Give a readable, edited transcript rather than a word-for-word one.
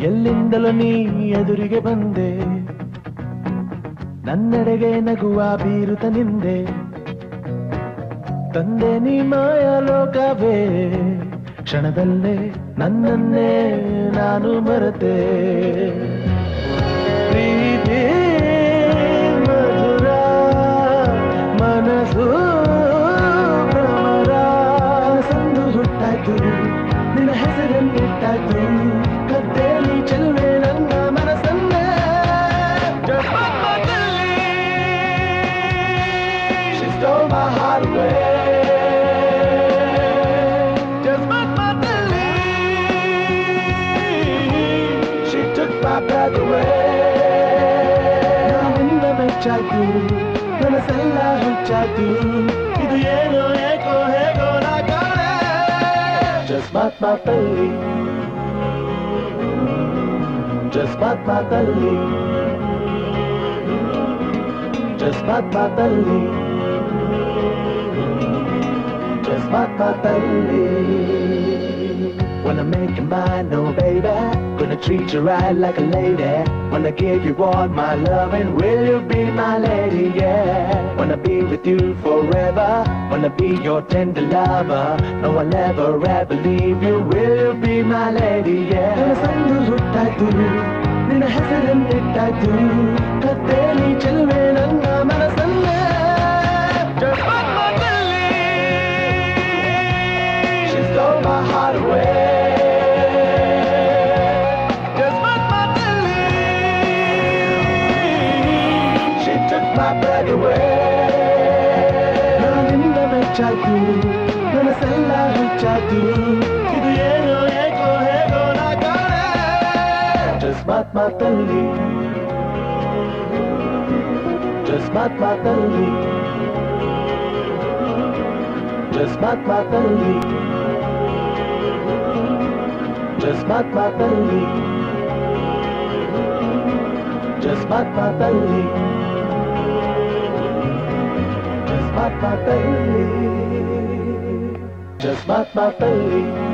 ಎಲ್ಲಿಂದಲೂ ನೀ ಎದುರಿಗೆ ಬಂದೆ, ನನ್ನೆಡೆಗೆ ನಗುವ ಬೀರುತ್ತ ನಿಂದೆ. ತಂದೆ ನೀ ಮಾಯಾಲೋಕವೇ, ಕ್ಷಣದಲ್ಲೇ ನನ್ನನ್ನೇ ನಾನು ಮರೆತೆ. ಪ್ರೀತಿ ಮಧುರ, ಮನಸ್ಸು ಭ್ರಮರ. ಸಂದು ಹುಟ್ಟಾಯ್ತು, ನಿನ್ನ ಹೆಸರನ್ನಿಟ್ಟಾಯ್ತು, ಕತ್ತೇಲಿ ಚೆಲುವೆ ನನ್ನ ಮನಸ್ಸನ್ನೇ. She stole my heart away. ಹುಚ್ಚಾಯ್ತು ಮನಸ್ಸೆಲ್ಲ ಹುಚ್ಚಾಯ್ತು, ಇದು ಏನೋ ಏಕೋ ಹೇಗೋ ನಾ ಕಾಣೆ. ಜಸ್ಟ್ ಮಾತಲ್ಲಿ, ಜಸ್ಟ್ ಮಾತಲ್ಲಿ, ಜಸ್ಟ್ ಮಾತಲ್ಲಿ, ಜಸ್ಟ್ ಮಾತಲ್ಲಿ. Wanna make you mine, no baby, gonna treat you right like a lady. Wanna give you all my love and will you be my lady, yeah. Wanna be with you forever, wanna be your tender lover. No I'll ever ever leave you, will you be my lady, yeah. ಕನಸಂದು ಹುಟ್ಟಾಯ್ತು, ನಿನ್ನ ಹೆಸರನ್ನಿಟ್ಟಾಯ್ತು, ಕತ್ತೇಲಿ ಚೆಲುವೆ ನನ್ನ ಮನಸ್ಸನ್ನೇ. She stole my heart away. ನಾನಿಂದ ಮೆಚ್ಚಾಯ್ತು, ಮನಸ್ಸೆಲ್ಲ ಹುಚ್ಚಾಯ್ತು, ಇದು ಏನೋ ಏಕೋ ಹೇಗೋ ನಾ ಕಾಣೆ. ಜಸ್ಟ್ ಮಾತಲ್ಲಿ, ಜಸ್ಟ್ ಮಾತಲ್ಲಿ, ಜಸ್ಟ್ ಮಾತಲ್ಲಿ, ಜಸ್ಟ್ ಮಾತಲ್ಲಿ, ಜಸ್ಟ್ ಮಾತಲ್ಲಿ. Just my belly, just my belly.